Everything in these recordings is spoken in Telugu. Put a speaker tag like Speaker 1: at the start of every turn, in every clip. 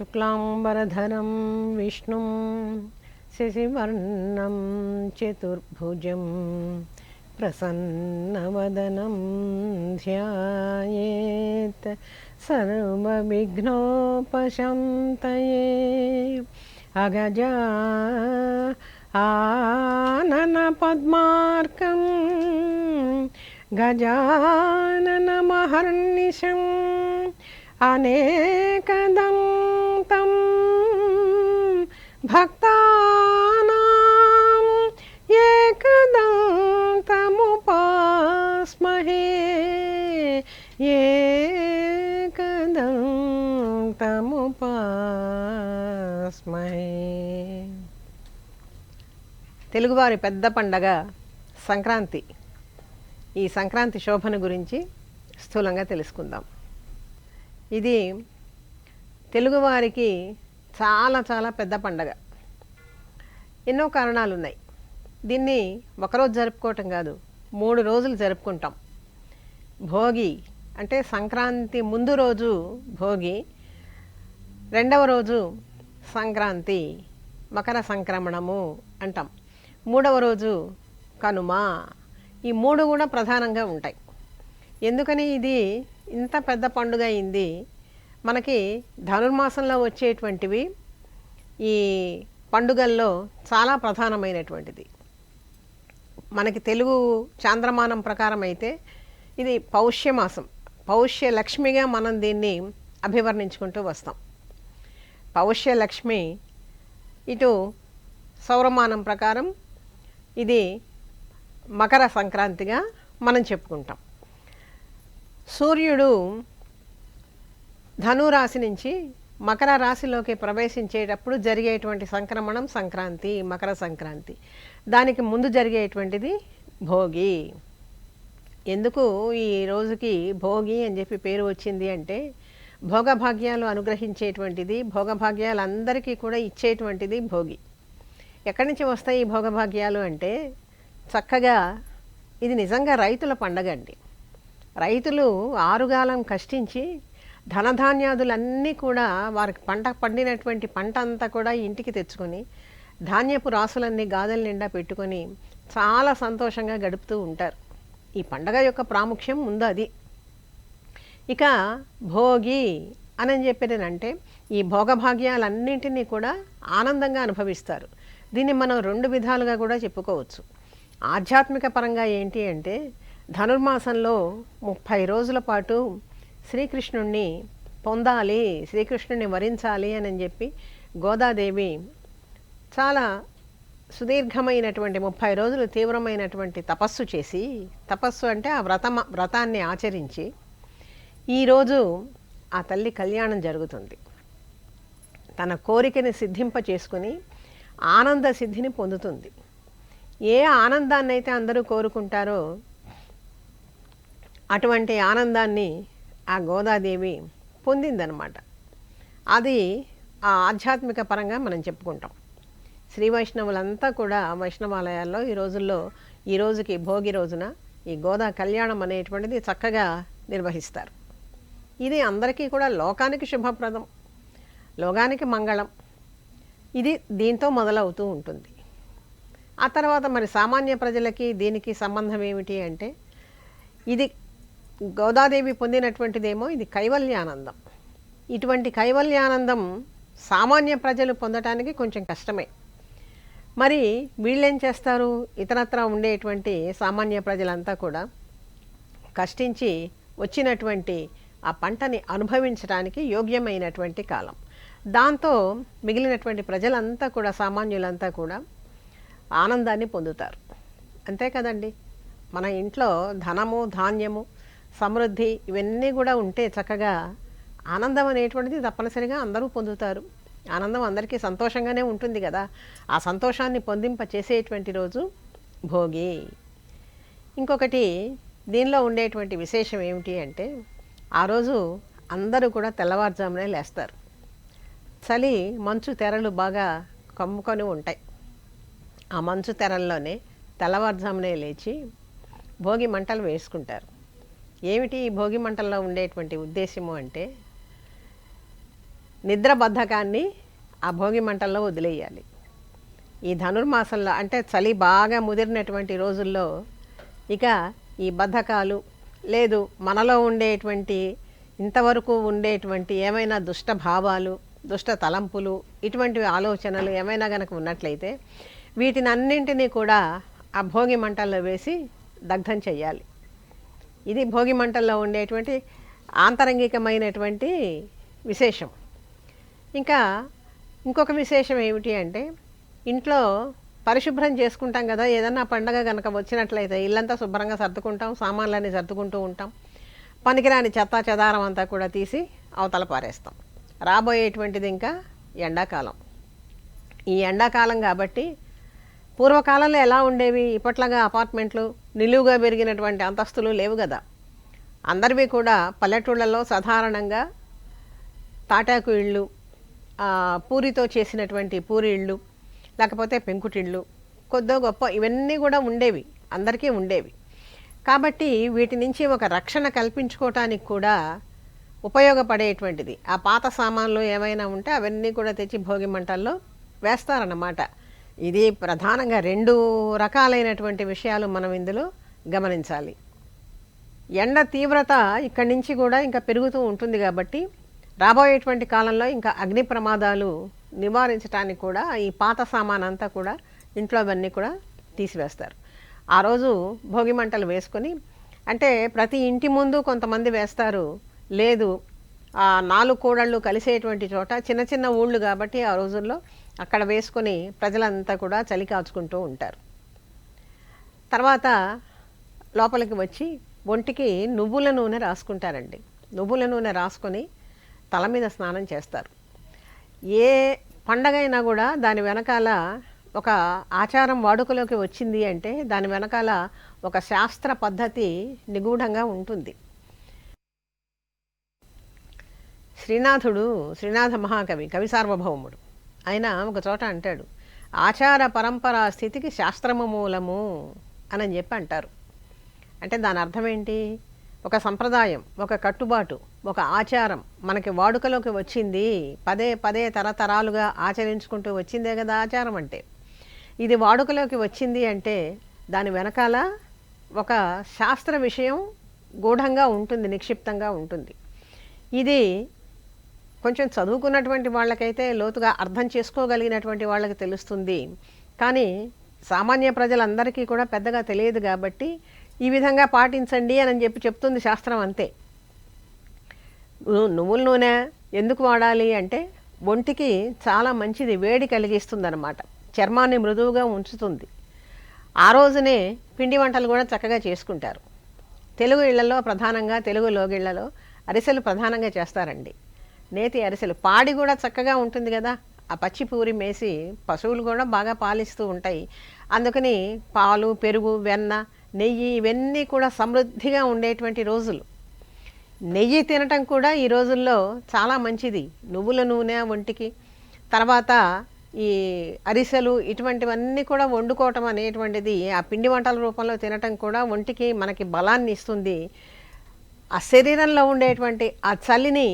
Speaker 1: శుక్లాంబరధరం విష్ణుం శశివర్ణం చతుర్భుజం ప్రసన్నవదనం ధ్యాయేత్ సర్వవిఘ్నోపశాంతయే. అగజా ఆనన పద్మార్కం గజాననమహర్నిశం అనేకదంతం భక్తానాం ఏకదంతముపాస్మహే ఏకదంతముపాస్మహే. తెలుగువారి పెద్ద పండగ సంక్రాంతి. ఈ సంక్రాంతి శోభను గురించి స్థూలంగా తెలుసుకుందాం. ఇది తెలుగువారికి చాలా చాలా పెద్ద పండగ. ఎన్నో కారణాలు ఉన్నాయి. దీన్ని ఒకరోజు జరుపుకోవటం కాదు, 3 రోజులు జరుపుకుంటాం. భోగి అంటే సంక్రాంతి ముందు రోజు భోగి, రెండవ రోజు సంక్రాంతి మకర సంక్రమణము అంటాం, మూడవ రోజు కనుమ. ఈ 3 కూడా ప్రధానంగా ఉంటాయి. ఎందుకని ఇది ఇంత పెద్ద పండుగ అయింది? మనకి ధనుర్మాసంలో వచ్చేటువంటివి ఈ పండుగల్లో చాలా ప్రధానమైనటువంటిది. మనకి తెలుగు చాంద్రమానం ప్రకారం అయితే ఇది పౌష్యమాసం, పౌష్య లక్ష్మిగా మనం దీన్ని అభివర్ణించుకుంటూ వస్తాం. పౌష్యలక్ష్మి ఇటు సౌరమానం ప్రకారం ఇది మకర సంక్రాంతిగా మనం చెప్పుకుంటాం. సూర్యుడు ధనురాశి నుంచి మకర రాశిలోకి ప్రవేశించేటప్పుడు జరిగేటువంటి సంక్రమణం సంక్రాంతి, మకర సంక్రాంతి. దానికి ముందు జరిగేటువంటిది భోగి. ఎందుకు ఈ రోజుకి భోగి అని చెప్పి పేరు వచ్చింది అంటే, భోగభాగ్యాలు అనుగ్రహించేటువంటిది, భోగభాగ్యాలు అందరికీ కూడా ఇచ్చేటువంటిది భోగి. ఎక్కడి నుంచి వస్తాయి ఈ భోగభాగ్యాలు అంటే, చక్కగా ఇది నిజంగా రైతుల పండగ అండి. రైతులు ఆరుగాలం కష్టించి ధనధాన్యాదులన్నీ కూడా వారికి పండినటువంటి పంట అంతా కూడా ఇంటికి తెచ్చుకొని ధాన్యపు రాసులన్నీ గాదెల నిండా పెట్టుకొని చాలా సంతోషంగా గడుపుతూ ఉంటారు. ఈ పండగ యొక్క ప్రాముఖ్యం ముందు అది. ఇక భోగి అని చెప్పేదంటే ఈ భోగభాగ్యాలన్నింటినీ కూడా ఆనందంగా అనుభవిస్తారు. దీన్ని మనం 2 విధాలుగా కూడా చెప్పుకోవచ్చు. ఆధ్యాత్మిక పరంగా ఏంటి అంటే, ధనుర్మాసంలో 30 రోజుల పాటు శ్రీకృష్ణుణ్ణి పొందాలి, శ్రీకృష్ణుణ్ణి వరించాలి అని చెప్పి గోదాదేవి చాలా సుదీర్ఘమైనటువంటి 30 రోజులు తీవ్రమైనటువంటి తపస్సు చేసి, తపస్సు అంటే ఆ వ్రతాన్ని ఆచరించి ఈరోజు ఆ తల్లి కళ్యాణం జరుగుతుంది. తన కోరికని సిద్ధింప చేసుకుని ఆనంద సిద్ధిని పొందుతుంది. ఏ ఆనందాన్ని అయితే అందరూ కోరుకుంటారో అటువంటి ఆనందాన్ని ఆ గోదాదేవి పొందిందనమాట. అది ఆ ఆధ్యాత్మిక పరంగా మనం చెప్పుకుంటాం. శ్రీ వైష్ణవులంతా కూడా వైష్ణవాలయాల్లో ఈ రోజుకి భోగి రోజున ఈ గోదా కళ్యాణం అనేటువంటిది చక్కగా నిర్వహిస్తారు. ఇది అందరికీ కూడా లోకానికి శుభప్రదం, లోకానికి మంగళం. ఇది దీంతో మొదలవుతూ ఉంటుంది. ఆ తర్వాత మరి సామాన్య ప్రజలకి దీనికి సంబంధం ఏమిటి అంటే, ఇది గోదాదేవి పొందినటువంటిదేమో ఇది కైవల్యానందం. ఇటువంటి కైవల్యానందం సామాన్య ప్రజలు పొందటానికి కొంచెం కష్టమే. మరి వీళ్ళేం చేస్తారు? ఇతరత్రా ఉండేటువంటి సామాన్య ప్రజలంతా కూడా కష్టించి వచ్చినటువంటి ఆ పంటని అనుభవించడానికి యోగ్యమైనటువంటి కాలం. దాంతో మిగిలినటువంటి ప్రజలంతా కూడా, సామాన్యులంతా కూడా ఆనందాన్ని పొందుతారు. అంతే కదండి. మన ఇంట్లో ధనము, ధాన్యము, సమృద్ధి ఇవన్నీ కూడా ఉంటే చక్కగా ఆనందం అనేటువంటిది తప్పనిసరిగా అందరూ పొందుతారు. ఆనందం అందరికీ సంతోషంగానే ఉంటుంది కదా. ఆ సంతోషాన్ని పొందింప చేసేటువంటి రోజు భోగి. ఇంకొకటి దీనిలో ఉండేటువంటి విశేషం ఏమిటి అంటే, ఆ రోజు అందరూ కూడా తెల్లవారుజామునే లేస్తారు. చలి మంచు తెరలు బాగా కమ్ముకొని ఉంటాయి. ఆ మంచు తెరల్లోనే తెల్లవారుజామునే లేచి భోగి మంటలు వేసుకుంటారు. ఏమిటి ఈ భోగి మంటల్లో ఉండేటువంటి ఉద్దేశము అంటే, నిద్ర బద్ధకాన్ని ఆ భోగి మంటల్లో వదిలేయాలి. ఈ ధనుర్మాసంలో అంటే చలి బాగా ముదిరినటువంటి రోజుల్లో ఇక ఈ బద్ధకాలు లేదు, మనలో ఉండేటువంటి ఇంతవరకు ఉండేటువంటి ఏమైనా దుష్ట భావాలు, దుష్ట తలంపులు, ఇటువంటి ఆలోచనలు ఏమైనా కనుక ఉన్నట్లయితే వీటిని అన్నింటినీ కూడా ఆ భోగి మంటల్లో వేసి దగ్ధం చెయ్యాలి. ఇది భోగి మంటల్లో ఉండేటువంటి ఆంతరంగికమైనటువంటి విశేషం. ఇంకా ఇంకొక విశేషం ఏమిటి అంటే, ఇంట్లో పరిశుభ్రం చేసుకుంటాం కదా, ఏదన్నా పండగ కనుక వచ్చినట్లయితే ఇల్లంతా శుభ్రంగా సర్దుకుంటాం, సామాన్లన్నీ సర్దుకుంటూ ఉంటాం. పనికిరాని చెత్త చెదారం అంతా కూడా తీసి అవతల పారేస్తాం. రాబోయేటువంటిది ఇంకా ఎండాకాలం. ఈ ఎండాకాలం కాబట్టి పూర్వకాలంలో ఎలా ఉండేవి, ఇప్పట్లాగా అపార్ట్మెంట్లు, నిలువుగా పెరిగినటువంటి అంతస్తులు లేవు కదా. అందరివి కూడా పల్లెటూళ్ళలో సాధారణంగా తాటాకు ఇళ్ళు, పూరితో చేసినటువంటి పూరి ఇళ్ళు, లేకపోతే పెంకుటిళ్ళు, కొద్దో గొప్ప ఇవన్నీ కూడా ఉండేవి, అందరికీ ఉండేవి. కాబట్టి వీటి నుంచి ఒక రక్షణ కల్పించుకోవటానికి కూడా ఉపయోగపడేటువంటిది ఆ పాత సామాన్లు ఏమైనా ఉంటే అవన్నీ కూడా తెచ్చి భోగి మంటల్లో వేస్తారన్నమాట. ఇది ప్రధానంగా 2 రకాలైనటువంటి విషయాలు మనం ఇందులో గమనించాలి. ఎండ తీవ్రత ఇక్కడి నుంచి కూడా ఇంకా పెరుగుతూ ఉంటుంది కాబట్టి రాబోయేటువంటి కాలంలో ఇంకా అగ్ని ప్రమాదాలు నివారించడానికి కూడా ఈ పాత సామాన్ అంతా కూడా ఇంట్లో అవన్నీ కూడా తీసివేస్తారు. ఆ రోజు భోగి మంటలు వేసుకొని, అంటే ప్రతి ఇంటి ముందు కొంతమంది వేస్తారు, లేదు 4 కూడళ్ళు కలిసేటువంటి చోట చిన్న చిన్న ఊళ్ళు కాబట్టి ఆ రోజుల్లో అక్కడ వేసుకొని ప్రజలంతా కూడా చలి కాచుకుంటూ ఉంటారు. తర్వాత లోపలికి వచ్చి ఒంటికి నువ్వుల నూనె రాసుకుంటారండి. నువ్వుల నూనె రాసుకొని తల మీద స్నానం చేస్తారు. ఏ పండగైనా కూడా దాని వెనకాల ఒక ఆచారం వాడుకలోకి వచ్చింది అంటే దాని వెనకాల ఒక శాస్త్ర పద్ధతి నిగూఢంగా ఉంటుంది. శ్రీనాథ మహాకవి, కవి సార్వభౌముడు, ఆయన ఒక చోట అంటాడు, ఆచార పరంపరా స్థితికి శాస్త్రము మూలము అని చెప్పి అంటారు. అంటే దాని అర్థం ఏంటి, ఒక సంప్రదాయం, ఒక కట్టుబాటు, ఒక ఆచారం మనకి వాడుకలోకి వచ్చింది, పదే పదే తరతరాలుగా ఆచరించుకుంటూ వచ్చిందే కదా ఆచారం అంటే. ఇది వాడుకలోకి వచ్చింది అంటే దాని వెనకాల ఒక శాస్త్ర విషయం గూఢంగా ఉంటుంది, నిక్షిప్తంగా ఉంటుంది. ఇది కొంచెం చదువుకున్నటువంటి వాళ్ళకైతే లోతుగా అర్థం చేసుకోగలిగినటువంటి వాళ్ళకి తెలుస్తుంది. కానీ సామాన్య ప్రజలందరికీ కూడా పెద్దగా తెలియదు కాబట్టి ఈ విధంగా పాటించండి అని చెప్పి చెప్తుంది శాస్త్రం అంతే. నువ్వుల నూనె ఎందుకు వాడాలి అంటే ఒంటికి చాలా మంచిది, వేడి కలిగిస్తుంది అన్నమాట, చర్మాన్ని మృదువుగా ఉంచుతుంది. ఆ రోజునే పిండి వంటలు కూడా చక్కగా చేసుకుంటారు. తెలుగు ఇళ్లలో ప్రధానంగా, తెలుగు లోగిళ్లలో అరిసెలు ప్రధానంగా చేస్తారండి. నేతి అరిసెలు, పాడి కూడా చక్కగా ఉంటుంది కదా, ఆ పచ్చి పూరి మేసి పశువులు కూడా బాగా పాలిస్తూ ఉంటాయి. అందుకని పాలు, పెరుగు, వెన్న, నెయ్యి ఇవన్నీ కూడా సమృద్ధిగా ఉండేటువంటి రోజులు. నెయ్యి తినటం కూడా ఈ రోజుల్లో చాలా మంచిది, నువ్వుల నూనె ఒంటికి. తర్వాత ఈ అరిసెలు ఇటువంటివన్నీ కూడా వండుకోవటం అనేటువంటిది, ఆ పిండి వంటల రూపంలో తినటం కూడా ఒంటికి మనకి బలాన్ని ఇస్తుంది. ఆ శరీరంలో ఉండేటువంటి ఆ చలిని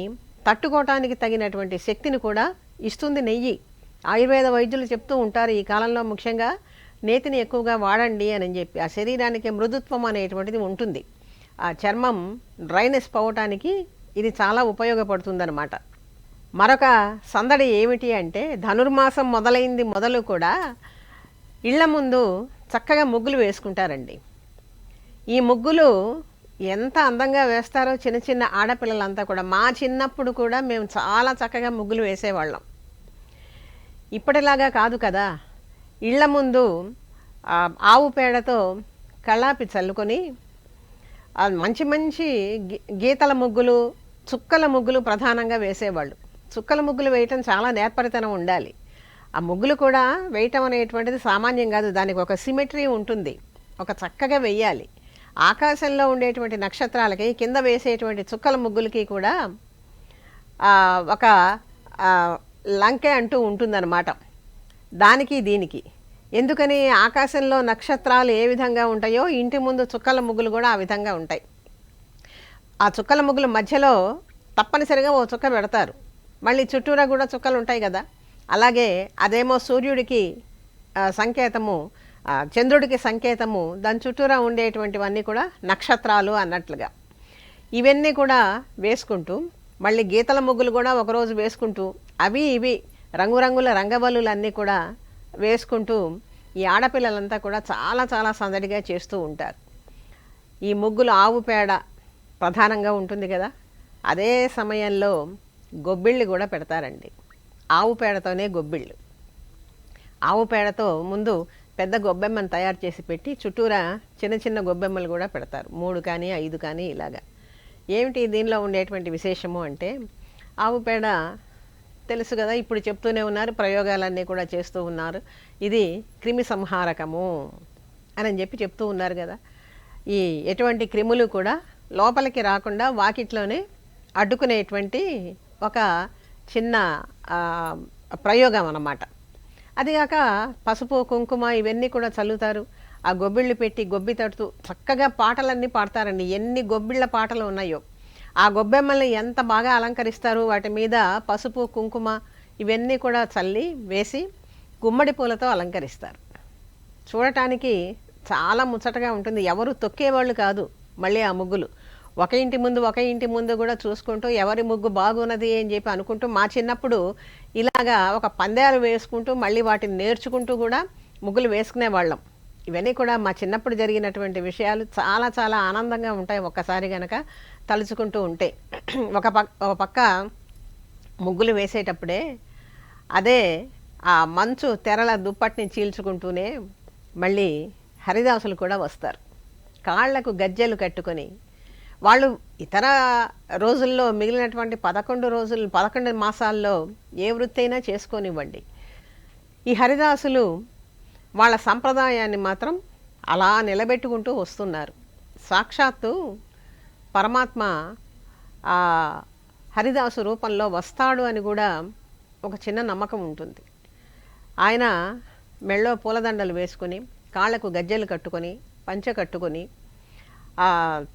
Speaker 1: తట్టుకోవటానికి తగినటువంటి శక్తిని కూడా ఇస్తుంది నెయ్యి. ఆయుర్వేద వైద్యులు చెప్తూ ఉంటారు ఈ కాలంలో ముఖ్యంగా నేతిని ఎక్కువగా వాడండి అని చెప్పి. ఆ శరీరానికి మృదుత్వం అనేటువంటిది ఉంటుంది, ఆ చర్మం డ్రైనెస్ పోవటానికి ఇది చాలా ఉపయోగపడుతుందన్నమాట. మరొక సందడి ఏమిటి అంటే ధనుర్మాసం మొదలు కూడా ఇళ్ల ముందు చక్కగా ముగ్గులు వేసుకుంటారండి. ఈ ముగ్గులు ఎంత అందంగా వేస్తారో చిన్న చిన్న ఆడపిల్లలంతా కూడా. మా చిన్నప్పుడు కూడా మేము చాలా చక్కగా ముగ్గులు వేసేవాళ్ళం. ఇప్పటిలాగా కాదు కదా. ఇళ్ల ముందు ఆవు పేడతో కళ్ళాపి చల్లుకొని మంచి మంచి గీతల ముగ్గులు, చుక్కల ముగ్గులు ప్రధానంగా వేసేవాళ్ళు. చుక్కల ముగ్గులు వేయటం చాలా నేర్పరితనం ఉండాలి. ఆ ముగ్గులు కూడా వేయటం అనేటువంటిది సామాన్యం కాదు, దానికి ఒక సిమెట్రీ ఉంటుంది, ఒక చక్కగా వెయ్యాలి. ఆకాశంలో ఉండేటువంటి నక్షత్రాలకి, కింద వేసేటువంటి చుక్కల ముగ్గులకి కూడా ఒక లంకె అంటూ ఉంటుందన్నమాట, దానికి దీనికి. ఎందుకని, ఆకాశంలో నక్షత్రాలు ఏ విధంగా ఉంటాయో ఇంటి ముందు చుక్కల ముగ్గులు కూడా ఆ విధంగా ఉంటాయి. ఆ చుక్కల ముగ్గుల మధ్యలో తప్పనిసరిగా ఓ చుక్క పెడతారు. మళ్ళీ చుట్టూరా కూడా చుక్కలు ఉంటాయి కదా. అలాగే అదేమో సూర్యుడికి సంకేతము, చంద్రుడికి సంకేతము, దాని చుట్టూరా ఉండేటువంటివన్నీ కూడా నక్షత్రాలు అన్నట్లుగా ఇవన్నీ కూడా వేసుకుంటూ, మళ్ళీ గీతల ముగ్గులు కూడా ఒకరోజు వేసుకుంటూ, అవి ఇవి రంగురంగుల రంగవల్లులన్నీ కూడా వేసుకుంటూ ఈ ఆడపిల్లలంతా కూడా చాలా చాలా సందడిగా చేస్తూ ఉంటారు. ఈ ముగ్గులు ఆవు పేడ ప్రధానంగా ఉంటుంది కదా, అదే సమయంలో గొబ్బిళ్ళు కూడా పెడతారండి. ఆవు పేడతోనే గొబ్బిళ్ళు. ఆవు పేడతో ముందు పెద్ద గొబ్బెమ్మను తయారు చేసి పెట్టి చుట్టూరా చిన్న చిన్న గొబ్బెమ్మలు కూడా పెడతారు, 3 కానీ 5 కానీ ఇలాగా. ఏమిటి దీనిలో ఉండేటువంటి విశేషము అంటే, ఆవు పేడ తెలుసు కదా, ఇప్పుడు చెప్తూనే ఉన్నారు, ప్రయోగాలన్నీ కూడా చేస్తూ ఉన్నారు, ఇది క్రిమి సంహారకము అని చెప్పి చెప్తూ ఉన్నారు కదా. ఈ ఎటువంటి క్రిములు కూడా లోపలికి రాకుండా వాకిట్లోనే అడ్డుకునేటువంటి ఒక చిన్న ప్రయోగం అన్నమాట. అదిగాక పసుపు కుంకుమ ఇవన్నీ కూడా చల్లుతారు. ఆ గొబ్బిళ్ళు పెట్టి గొబ్బి తడుతూ చక్కగా పాటలన్నీ పాడతారండి. ఎన్ని గొబ్బిళ్ళ పాటలు ఉన్నాయో, ఆ గొబ్బెమ్మల్ని ఎంత బాగా అలంకరిస్తారు. వాటి మీద పసుపు కుంకుమ ఇవన్నీ కూడా చల్లి వేసి గుమ్మడి పూలతో అలంకరిస్తారు. చూడటానికి చాలా ముచ్చటగా ఉంటుంది. ఎవరు తొక్కేవాళ్ళు కాదు. మళ్ళీ ఆ ముగ్గులు ఒక ఇంటి ముందు కూడా చూసుకుంటూ ఎవరి ముగ్గు బాగున్నది అని చెప్పి అనుకుంటూ, మా చిన్నప్పుడు ఇలాగా ఒక పందాలు వేసుకుంటూ మళ్ళీ వాటిని నేర్చుకుంటూ కూడా ముగ్గులు వేసుకునేవాళ్ళం. ఇవన్నీ కూడా మా చిన్నప్పుడు జరిగినటువంటి విషయాలు. చాలా చాలా ఆనందంగా ఉంటాయి ఒక్కసారి గనక తలుచుకుంటూ ఉంటే. ఒక పక్క ముగ్గులు వేసేటప్పుడే అదే ఆ మంచు తెరల దుప్పటిని చీల్చుకుంటూనే మళ్ళీ హరిదాసులు కూడా వస్తారు. కాళ్లకు గజ్జెలు కట్టుకొని వాళ్ళు ఇతర రోజుల్లో మిగిలినటువంటి 11 మాసాల్లో ఏ వృత్తి అయినా చేసుకోనివ్వండి, ఈ హరిదాసులు వాళ్ళ సంప్రదాయాన్ని మాత్రం అలా నిలబెట్టుకుంటూ వస్తున్నారు. సాక్షాత్తు పరమాత్మ ఆ హరిదాసు రూపంలో వస్తాడు అని కూడా ఒక చిన్న నమ్మకం ఉంటుంది. ఆయన మెళ్ళో పూలదండలు వేసుకొని, కాళ్లకు గజ్జెలు కట్టుకొని, పంచె కట్టుకొని,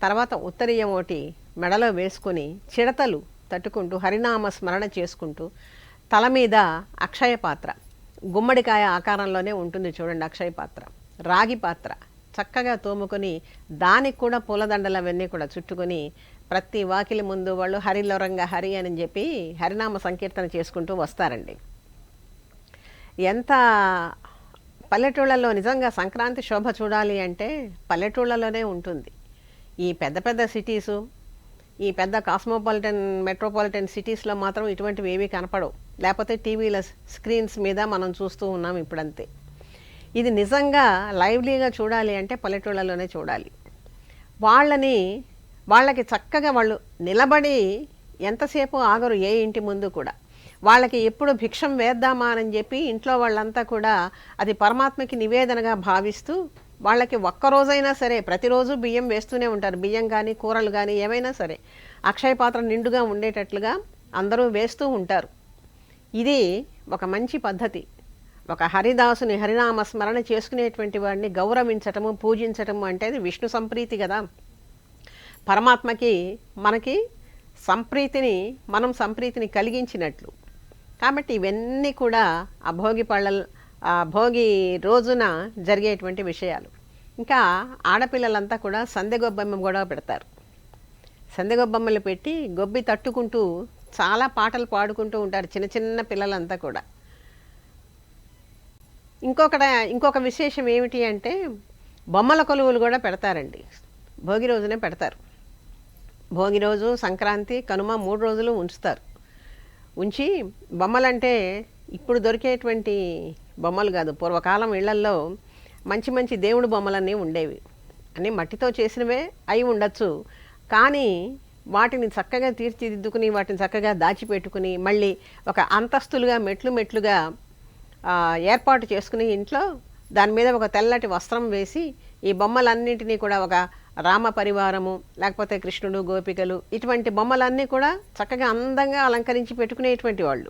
Speaker 1: తర్వాత ఉత్తరీయం ఒకటి మెడలో వేసుకొని, చిడతలు తట్టుకుంటూ హరినామ స్మరణ చేసుకుంటూ, తల మీద అక్షయ పాత్ర, గుమ్మడికాయ ఆకారంలోనే ఉంటుంది చూడండి అక్షయ పాత్ర, రాగి పాత్ర చక్కగా తోముకొని, దానికి కూడా పూలదండలు అవన్నీ కూడా చుట్టుకొని, ప్రతి వాకిలి ముందు వాళ్ళు హరిలోరంగా హరి అని చెప్పి హరినామ సంకీర్తన చేసుకుంటూ వస్తారండి. ఎంత పల్లెటూళ్ళలో నిజంగా సంక్రాంతి శోభ చూడాలి అంటే పల్లెటూళ్ళలోనే ఉంటుంది. ఈ పెద్ద పెద్ద సిటీసు, ఈ పెద్ద మెట్రోపాలిటన్ సిటీస్లో మాత్రం ఇటువంటివి ఏవీ కనపడవు. లేకపోతే టీవీల స్క్రీన్స్ మీద మనం చూస్తూ ఉన్నాం ఇప్పుడంతే. ఇది నిజంగా లైవ్లీగా చూడాలి అంటే పల్లెటూళ్ళలోనే చూడాలి. వాళ్ళకి చక్కగా వాళ్ళు నిలబడి ఎంతసేపు ఆగరు ఏ ఇంటి ముందు కూడా. వాళ్ళకి ఎప్పుడు భిక్షం వేద్దామా అని చెప్పి ఇంట్లో వాళ్ళంతా కూడా అది పరమాత్మకి నివేదనగా భావిస్తూ, వాళ్ళకి ఒక్కరోజైనా సరే ప్రతిరోజు బియ్యం వేస్తూనే ఉంటారు. బియ్యం కానీ కూరలు కానీ ఏమైనా సరే అక్షయ పాత్ర నిండుగా ఉండేటట్లుగా అందరూ వేస్తూ ఉంటారు. ఇది ఒక మంచి పద్ధతి. ఒక హరిదాసుని హరినామ స్మరణ చేసుకునేటువంటి వాడిని గౌరవించటము, పూజించటము అంటే అది విష్ణు సంప్రీతి కదా. పరమాత్మకి మనకి మనం సంప్రీతిని కలిగించినట్లు. కాబట్టి ఇవన్నీ కూడా భోగి రోజున జరిగేటువంటి విషయాలు. ఇంకా ఆడపిల్లలంతా కూడా సందెగొబ్బెమ్మ కూడా పెడతారు. సందెగొబ్బెమ్మలు పెట్టి గొబ్బి తట్టుకుంటూ చాలా పాటలు పాడుకుంటూ ఉంటారు చిన్న చిన్న పిల్లలంతా కూడా. ఇంకొక విశేషం ఏమిటి అంటే బొమ్మల కొలువులు కూడా పెడతారండి. భోగి రోజునే పెడతారు. భోగి రోజు, సంక్రాంతి, కనుమ 3 రోజులు ఉంచి బొమ్మలంటే ఇప్పుడు దొరికేటువంటి బొమ్మలు కాదు. పూర్వకాలం ఇళ్లల్లో మంచి మంచి దేవుడు బొమ్మలన్నీ ఉండేవి. అన్నీ మట్టితో చేసినవే అయి ఉండొచ్చు, కానీ వాటిని చక్కగా తీర్చిదిద్దుకుని, వాటిని చక్కగా దాచిపెట్టుకుని, మళ్ళీ ఒక అంతస్తులుగా మెట్లుగా ఏర్పాటు చేసుకుని ఇంట్లో దాని మీద ఒక తెల్లటి వస్త్రం వేసి ఈ బొమ్మలన్నింటినీ కూడా ఒక రామ పరివారము, లేకపోతే కృష్ణుడు, గోపికలు, ఇటువంటి బొమ్మలన్నీ కూడా చక్కగా అందంగా అలంకరించి పెట్టుకునేటువంటి వాళ్ళు.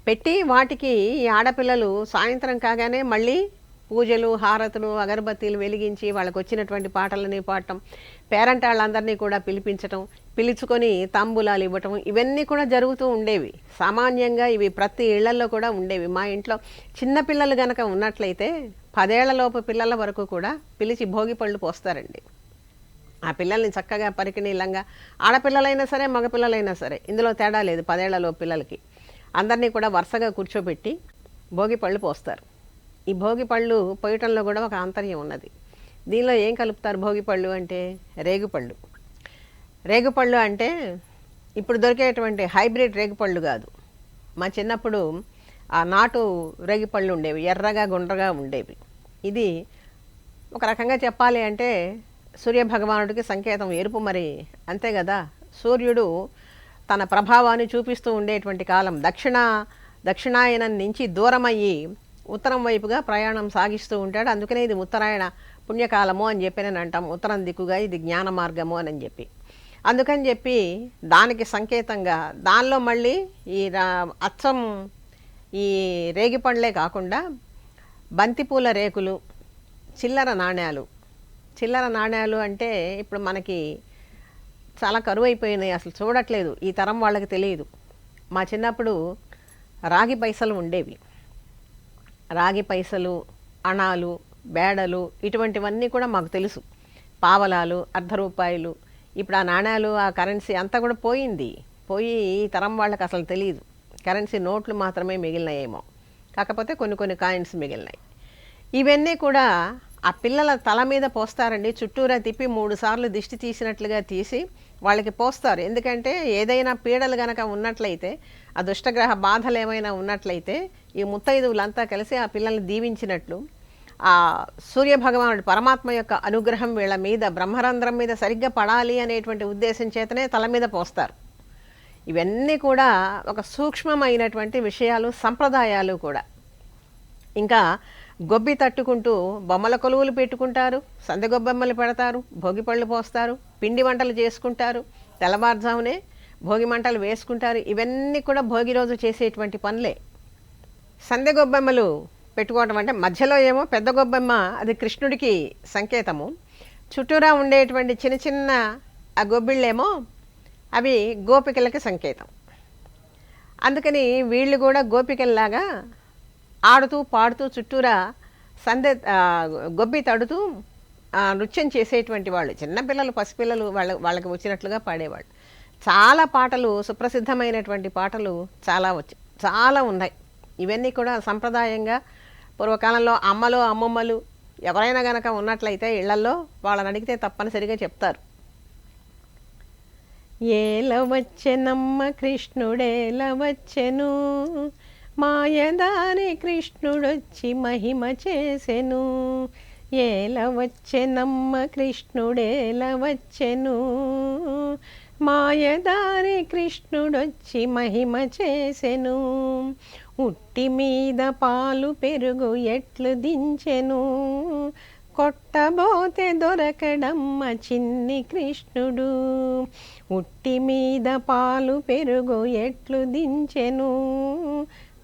Speaker 1: పెట్టి వాటికి ఈ ఆడపిల్లలు సాయంత్రం కాగానే మళ్ళీ పూజలు, హారతులు, అగరబత్తీలు వెలిగించి వాళ్ళకు వచ్చినటువంటి పాటలని పాడటం, పేరెంట్ వాళ్ళందరినీ కూడా పిలుచుకొని తాంబూలాలు ఇవ్వటం, ఇవన్నీ కూడా జరుగుతూ ఉండేవి. సామాన్యంగా ఇవి ప్రతి ఇళ్లలో కూడా ఉండేవి. మా ఇంట్లో చిన్నపిల్లలు గనక ఉన్నట్లయితే 10 ఏళ్లలోపు పిల్లల వరకు కూడా పిలిచి భోగి పళ్ళు పోస్తారండి. ఆ పిల్లల్ని చక్కగా పరికిణీలంగా, ఆడపిల్లలైనా సరే మగపిల్లలైనా సరే ఇందులో తేడా లేదు. 10 ఏళ్లలోపు పిల్లలకి అందరినీ కూడా వరుసగా కూర్చోబెట్టి భోగి పళ్ళు పోస్తారు. ఈ భోగి పళ్ళు పోయటంలో కూడా ఒక ఆంతర్యం ఉన్నది. దీనిలో ఏం కలుపుతారు? భోగి పళ్ళు అంటే రేగుపళ్ళు. రేగుపళ్ళు అంటే ఇప్పుడు దొరికేటువంటి హైబ్రిడ్ రేగుపళ్ళు కాదు. మా చిన్నప్పుడు ఆ నాటు రేగిపళ్ళు ఉండేవి, ఎర్రగా గుండ్రగా ఉండేవి. ఇది ఒక రకంగా చెప్పాలి అంటే సూర్యభగవానుడికి సంకేతం. ఎరుపు మరి అంతే కదా. సూర్యుడు తన ప్రభావాన్ని చూపిస్తూ ఉండేటువంటి కాలం. దక్షిణాయనం నుంచి దూరమయ్యి ఉత్తరం వైపుగా ప్రయాణం సాగిస్తూ ఉంటాడు. అందుకనే ఇది ఉత్తరాయణ పుణ్యకాలము అని చెప్పి నేను అంటాం. ఉత్తరం దిక్కుగా ఇది జ్ఞాన మార్గము అని చెప్పి, అందుకని చెప్పి దానికి సంకేతంగా దానిలో మళ్ళీ అచ్చం ఈ రేగిపండ్లే కాకుండా బంతిపూల రేకులు, చిల్లర నాణ్యాలు అంటే ఇప్పుడు మనకి చాలా కరువైపోయినాయి, అసలు చూడట్లేదు, ఈ తరం వాళ్ళకి తెలియదు. మా చిన్నప్పుడు రాగి పైసలు ఉండేవి. రాగి పైసలు, అణాలు, బేడలు, ఇటువంటివన్నీ కూడా మాకు తెలుసు. పావలాలు, ₹1 ఇప్పుడు ఆ నాణ్యాలు, ఆ కరెన్సీ అంతా కూడా పోయి ఈ తరం వాళ్ళకి అసలు తెలియదు. కరెన్సీ నోట్లు మాత్రమే మిగిలినాయేమో, కాకపోతే కొన్ని కాయిన్స్ మిగిలినాయి. ఇవన్నీ కూడా ఆ పిల్లల తల మీద పోస్తారండి. చుట్టూరా తిప్పి 3 సార్లు దిష్టి తీసినట్లుగా తీసి వాళ్ళకి పోస్తారు. ఎందుకంటే ఏదైనా పీడలు గనక ఉన్నట్లయితే, ఆ దుష్టగ్రహ బాధలు ఏమైనా ఉన్నట్లయితే ఈ ముత్తైదువులంతా కలిసి ఆ పిల్లల్ని దీవించినట్లు, ఆ సూర్యభగవానుడు పరమాత్మ యొక్క అనుగ్రహం వీళ్ళ మీద, బ్రహ్మరంధ్రం మీద సరిగ్గా పడాలి అనేటువంటి ఉద్దేశం చేతనే తల మీద పోస్తారు. ఇవన్నీ కూడా ఒక సూక్ష్మమైనటువంటి విషయాలు, సంప్రదాయాలు కూడా. ఇంకా గొబ్బి తట్టుకుంటూ బొమ్మల కొలువులు పెట్టుకుంటారు, సందెగొబ్బెమ్మలు పెడతారు, భోగి పళ్ళు పోస్తారు, పిండి వంటలు చేసుకుంటారు, తెల్లవారుజామునే భోగి మంటలు వేసుకుంటారు. ఇవన్నీ కూడా భోగి రోజు చేసేటువంటి పనులే. సందెగొబ్బెమ్మలు పెట్టుకోవటం అంటే మధ్యలో ఏమో పెద్ద గొబ్బెమ్మ, అది కృష్ణుడికి సంకేతము. చుట్టూరా ఉండేటువంటి చిన్న ఆ గొబ్బిళ్ళేమో అవి గోపికలకి సంకేతం. అందుకని వీళ్ళు కూడా గోపికల్లాగా ఆడుతూ పాడుతూ చుట్టూరా గొబ్బి తడుతూ నృత్యం చేసేటువంటి వాళ్ళు. చిన్నపిల్లలు, పసిపిల్లలు వాళ్ళకి వచ్చినట్లుగా పాడేవాళ్ళు. చాలా పాటలు, సుప్రసిద్ధమైనటువంటి పాటలు చాలా ఉన్నాయి. ఇవన్నీ కూడా సంప్రదాయంగా పూర్వకాలంలో అమ్మలు, అమ్మమ్మలు ఎవరైనా గనక ఉన్నట్లయితే ఇళ్లల్లో వాళ్ళని అడిగితే తప్పనిసరిగా చెప్తారు. ఏలవచ్చెనమ్మ కృష్ణుడేలవచ్చెను, మాయదారి కృష్ణుడొచ్చి మహిమ చేసెను. ఏలవచ్చెనమ్మ కృష్ణుడేలవచ్చెను, మాయదారి కృష్ణుడొచ్చి మహిమ చేసెను. ఉట్టి మీద పాలు పెరుగు ఎట్లు దించెను, కొట్టబోతే దొరకడమ్మ చిన్ని కృష్ణుడు. ఉట్టి మీద పాలు పెరుగు ఎట్లు దించెను,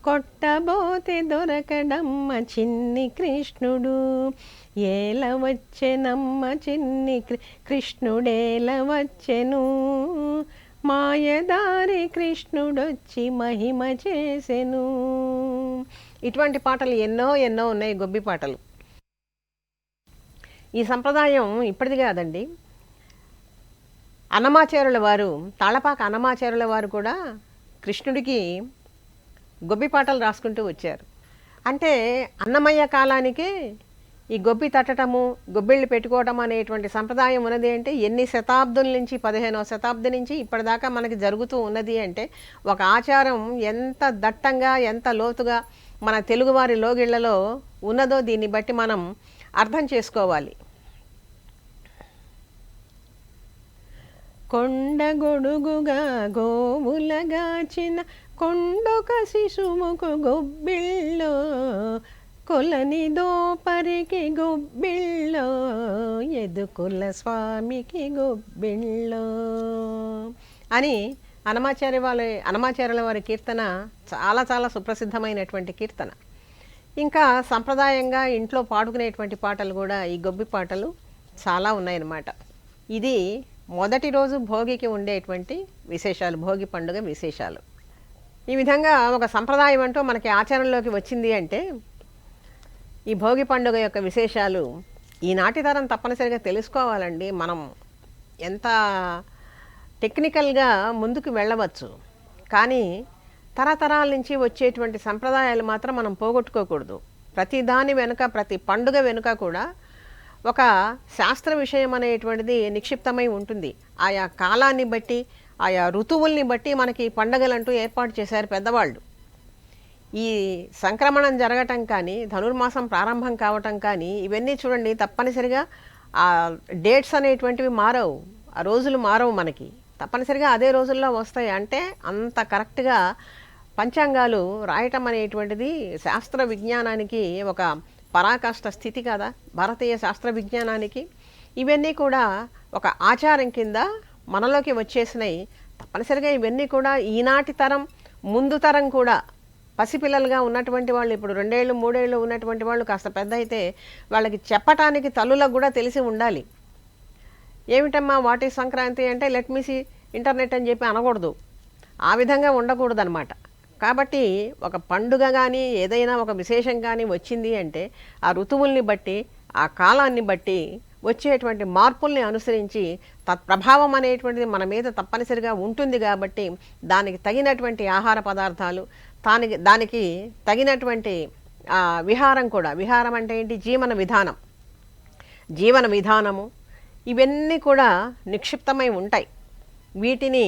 Speaker 1: కొట్టబోతే దొరకడమ్మ చిన్ని కృష్ణుడు. ఏలవచ్చెనమ్మ చిన్ని కృష్ణుడేలవచ్చెను, మాయదారి కృష్ణుడొచ్చి మహిమ చేసెను. ఇటువంటి పాటలు ఎన్నో ఉన్నాయి, గొబ్బి పాటలు. ఈ సంప్రదాయం ఇప్పటిది కాదండి. అన్నమాచార్యుల వారు, తాళపాక అన్నమాచార్యుల వారు కూడా కృష్ణుడికి గొబ్బి పాటలు రాసుకుంటూ వచ్చారు. అంటే అన్నమయ్య కాలానికే ఈ గొబ్బి తట్టటము, గొబ్బిళ్ళు పెట్టుకోవటం అనేటువంటి సంప్రదాయం ఉన్నది. అంటే ఎన్ని శతాబ్దుల నుంచి, 15వ శతాబ్దం నుంచి ఇప్పటిదాకా మనకి జరుగుతూ ఉన్నది. అంటే ఒక ఆచారం ఎంత దట్టంగా, ఎంత లోతుగా మన తెలుగువారి లోగిళ్లలో ఉన్నదో దీన్ని బట్టి మనం అర్థం చేసుకోవాలి. కొండగొడుగుగా గోవులగాచిన కొండొక శిశువుకు గొబ్బిళ్ళో, కొలని దోపరికి గొబ్బిళ్ళో, ఎదుకుల స్వామికి గొబ్బిళ్ళో అని అన్నమాచార్యుల వారి కీర్తన చాలా సుప్రసిద్ధమైనటువంటి కీర్తన. ఇంకా సంప్రదాయంగా ఇంట్లో పాడుకునేటువంటి పాటలు కూడా ఈ గొబ్బి పాటలు చాలా ఉన్నాయన్నమాట. ఇది మొదటి రోజు భోగికి ఉండేటువంటి విశేషాలు, భోగి పండుగ విశేషాలు. ఈ విధంగా ఒక సంప్రదాయం అంటూ మనకి ఆచరణలోకి వచ్చింది అంటే ఈ భోగి పండుగ యొక్క విశేషాలు ఈనాటి తరం తప్పనిసరిగా తెలుసుకోవాలండి. మనం ఎంత టెక్నికల్గా ముందుకు వెళ్ళవచ్చు, కానీ తరతరాల నుంచి వచ్చేటువంటి సంప్రదాయాలు మాత్రం మనం పోగొట్టుకోకూడదు. ప్రతి దాని వెనుక, ప్రతి పండుగ వెనుక కూడా ఒక శాస్త్ర విషయం అనేటువంటిది నిక్షిప్తమై ఉంటుంది. ఆయా కాలాన్ని బట్టి, ఆయా ఋతువుల్ని బట్టి మనకి పండుగలంటూ ఏర్పాటు చేశారు పెద్దవాళ్ళు. ఈ సంక్రమణం జరగటం కానీ, ధనుర్మాసం ప్రారంభం కావటం కానీ, ఇవన్నీ చూడండి తప్పనిసరిగా ఆ డేట్స్ అనేటువంటివి మారవు, ఆ రోజులు మారవు, మనకి తప్పనిసరిగా అదే రోజుల్లో వస్తాయి. అంటే అంత కరెక్ట్గా పంచాంగాలు రాయటం అనేటువంటిది శాస్త్ర విజ్ఞానానికి ఒక పరాకాష్ట స్థితి కదా, భారతీయ శాస్త్ర విజ్ఞానానికి. ఇవన్నీ కూడా ఒక ఆచారం కింద మనలోకి వచ్చేసినాయి. తప్పనిసరిగా ఇవన్నీ కూడా ఈనాటి తరం, ముందు తరం కూడా పసిపిల్లలుగా ఉన్నటువంటి వాళ్ళు, ఇప్పుడు 2 ఏళ్ళు 3 ఏళ్ళు ఉన్నటువంటి వాళ్ళు కాస్త పెద్ద అయితే వాళ్ళకి చెప్పటానికి తల్లులకు కూడా తెలిసి ఉండాలి. ఏమిటమ్మా వాట్ ఈజ్ సంక్రాంతి అంటే లెట్ మీ సీ ఇంటర్నెట్ అని చెప్పి అనకూడదు, ఆ విధంగా ఉండకూడదు అనమాట. కాబట్టి ఒక పండుగ కానీ ఏదైనా ఒక విశేషం కానీ వచ్చింది అంటే ఆ ఋతువుల్ని బట్టి, ఆ కాలాన్ని బట్టి వచ్చేటువంటి మార్పుల్ని అనుసరించి తత్ప్రభావం అనేటువంటిది మన మీద తప్పనిసరిగా ఉంటుంది. కాబట్టి దానికి తగినటువంటి ఆహార పదార్థాలు, దానికి తగినటువంటి విహారం కూడా, విహారం అంటే ఏంటి, జీవన విధానము, ఇవన్నీ కూడా నిక్షిప్తమై ఉంటాయి. వీటిని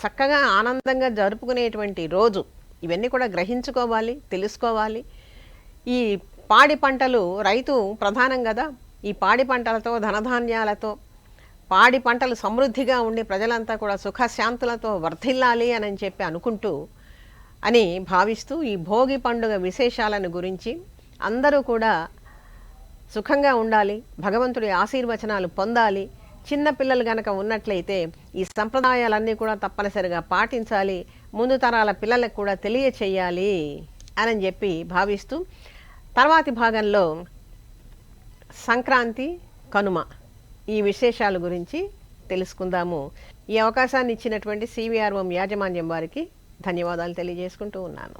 Speaker 1: చక్కగా ఆనందంగా జరుపుకునేటువంటి రోజు. ఇవన్నీ కూడా గ్రహించుకోవాలి, తెలుసుకోవాలి. ఈ పాడి పంటలు, రైతు ప్రధానం కదా, ఈ పాడి పంటలతో, ధనధాన్యాలతో, పాడి పంటలు సమృద్ధిగా ఉండి ప్రజలంతా కూడా సుఖశాంతులతో వర్ధిల్లాలి అని చెప్పి అనుకుంటూ అని భావిస్తూ ఈ భోగి పండుగ విశేషాలను గురించి అందరూ కూడా సుఖంగా ఉండాలి, భగవంతుడి ఆశీర్వచనాలు పొందాలి. చిన్న పిల్లలు గనక ఉన్నట్లయితే ఈ సంప్రదాయాలన్నీ కూడా తప్పనిసరిగా పాటించాలి, ముందు తరాల పిల్లలకు కూడా తెలియచేయాలి అని చెప్పి భావిస్తూ తర్వాతి భాగంలో సంక్రాంతి, కనుమ ఈ విశేషాల గురించి తెలుసుకుందాము. ఈ అవకాశాన్ని ఇచ్చినటువంటి CVRM యాజమాన్యం వారికి ధన్యవాదాలు తెలియజేసుకుంటూ ఉన్నాను.